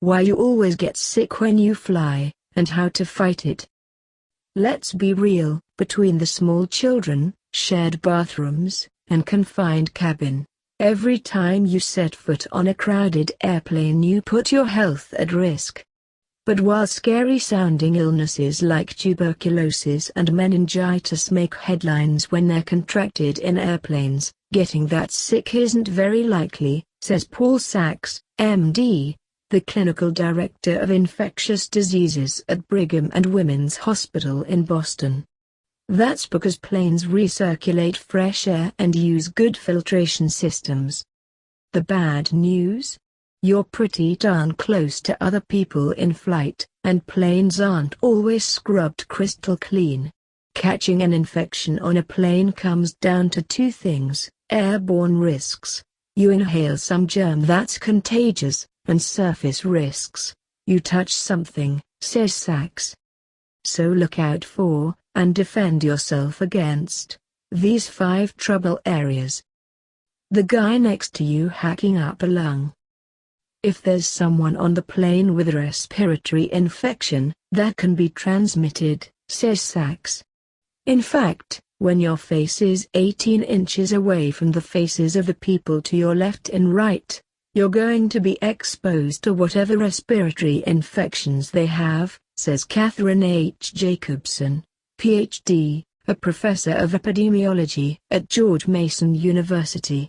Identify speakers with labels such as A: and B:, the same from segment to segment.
A: why you always get sick when you fly, and how to fight it. Let's be real, between the small children, shared bathrooms, and confined cabin, every time you set foot on a crowded airplane you put your health at risk. But while scary-sounding illnesses like tuberculosis and meningitis make headlines when they're contracted in airplanes, getting that sick isn't very likely, says Paul Sachs, MD, the clinical director of infectious diseases at Brigham and Women's Hospital in Boston. That's because planes recirculate fresh air and use good filtration systems. The bad news? You're pretty darn close to other people in flight, and planes aren't always scrubbed crystal clean. Catching an infection on a plane comes down to two things: airborne risks. You inhale some germ that's contagious, and surface risks. You touch something, says Sachs. So look out for, and defend yourself against, these 5 trouble areas. The guy next to you hacking up a lung. If there's someone on the plane with a respiratory infection, that can be transmitted, says Sachs. In fact, when your face is 18 inches away from the faces of the people to your left and right, you're going to be exposed to whatever respiratory infections they have, says Catherine H. Jacobson, Ph.D., a professor of epidemiology at George Mason University.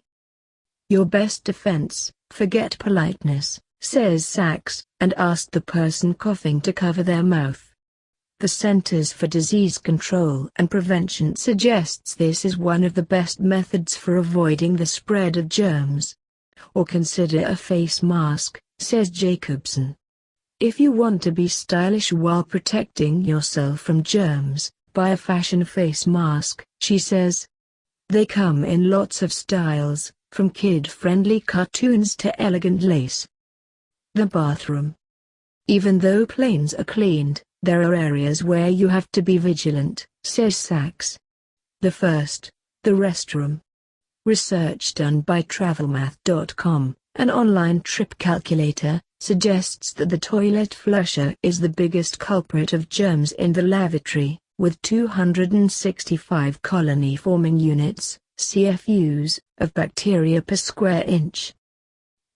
A: Your best defense: forget politeness, says Sachs, and ask the person coughing to cover their mouth. The Centers for Disease Control and Prevention suggests this is one of the best methods for avoiding the spread of germs. Or consider a face mask, says Jacobson. If you want to be stylish while protecting yourself from germs, buy a fashion face mask, she says. They come in lots of styles, from kid-friendly cartoons to elegant lace. The bathroom. Even though planes are cleaned, there are areas where you have to be vigilant, says Sachs. The first, the restroom. Research done by TravelMath.com, an online trip calculator, suggests that the toilet flusher is the biggest culprit of germs in the lavatory, with 265 colony-forming units, CFUs, of bacteria per square inch.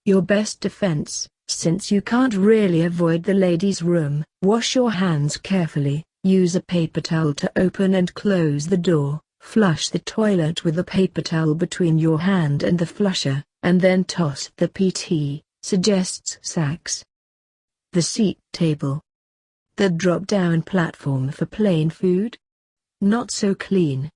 A: Your best defense: since you can't really avoid the ladies' room, wash your hands carefully, use a paper towel to open and close the door, flush the toilet with a paper towel between your hand and the flusher, and then toss the PT, suggests Sachs. The seat table. The drop-down platform for plane food? Not so clean.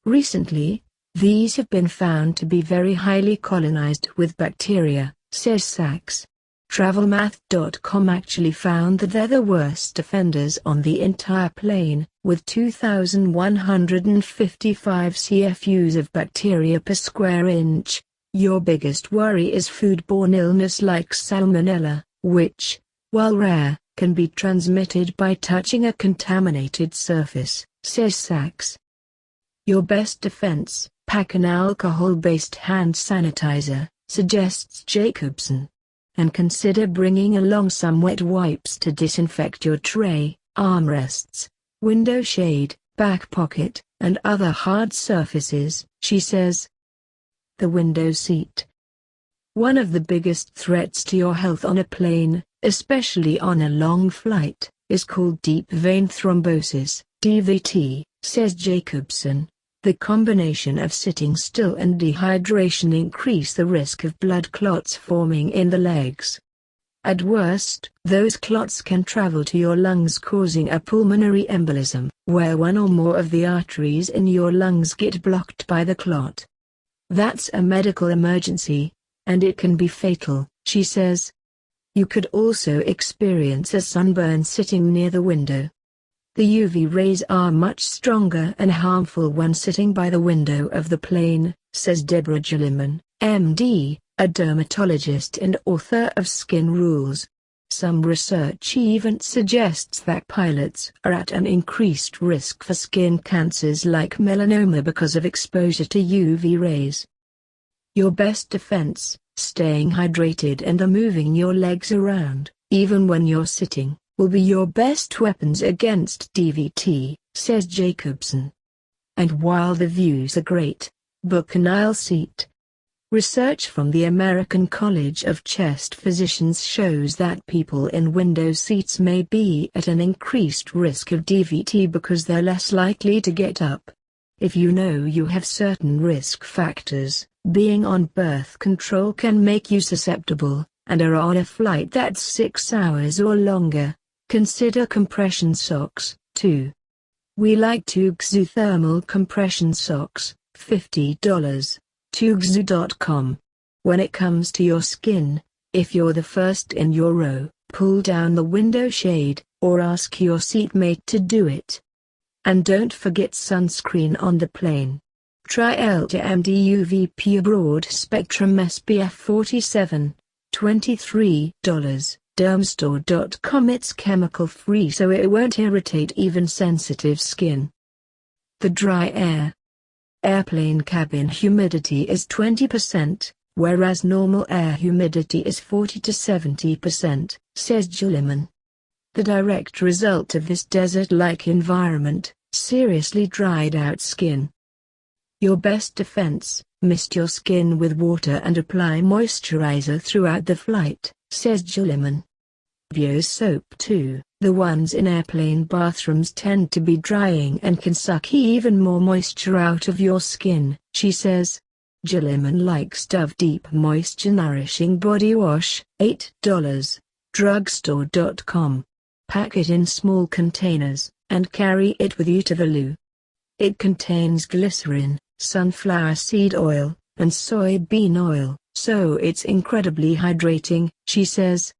A: Recently, these have been found to be very highly colonized with bacteria, says Sachs. TravelMath.com actually found that they're the worst offenders on the entire plane, with 2,155 CFUs of bacteria per square inch. Your biggest worry is foodborne illness like salmonella, which, while rare, can be transmitted by touching a contaminated surface, says Sachs. Your best defense: pack an alcohol-based hand sanitizer, suggests Jacobson. And consider bringing along some wet wipes to disinfect your tray, armrests, window shade, back pocket, and other hard surfaces, she says. The window seat. One of the biggest threats to your health on a plane, especially on a long flight, is called deep vein thrombosis, DVT, says Jacobson. The combination of sitting still and dehydration increase the risk of blood clots forming in the legs. At worst, those clots can travel to your lungs, causing a pulmonary embolism, where one or more of the arteries in your lungs get blocked by the clot. That's a medical emergency, and it can be fatal, she says. You could also experience a sunburn sitting near the window. The UV rays are much stronger and harmful when sitting by the window of the plane, says Deborah Gilliman, MD, a dermatologist and author of Skin Rules. Some research even suggests that pilots are at an increased risk for skin cancers like melanoma because of exposure to UV rays. Your best defense: staying hydrated and moving your legs around, even when you're sitting, will be your best weapons against DVT, says Jacobson. And while the views are great, book an aisle seat. Research from the American College of Chest Physicians shows that people in window seats may be at an increased risk of DVT because they're less likely to get up. If you know you have certain risk factors, being on birth control can make you susceptible, and are on a flight that's 6 hours or longer, consider compression socks, too. We like Tuxu thermal compression socks, $50. Tuxu.com. When it comes to your skin, if you're the first in your row, pull down the window shade, or ask your seatmate to do it. And don't forget sunscreen on the plane. Try Ultra-MD UVP Broad Spectrum SPF 47, $23. Dermstore.com. It's chemical-free so it won't irritate even sensitive skin. The dry air. Airplane cabin humidity is 20%, whereas normal air humidity is 40 to 70%, says Gilliman. The direct result of this desert-like environment, seriously dried out skin. Your best defense, mist your skin with water and apply moisturizer throughout the flight, says Gilliman. Use soap too. The ones in airplane bathrooms tend to be drying and can suck even more moisture out of your skin, she says. Gilliman likes Dove Deep Moisture Nourishing Body Wash, $8. Drugstore.com. Pack it in small containers, and carry it with you to the loo. It contains glycerin, sunflower seed oil, and soybean oil, so it's incredibly hydrating, she says.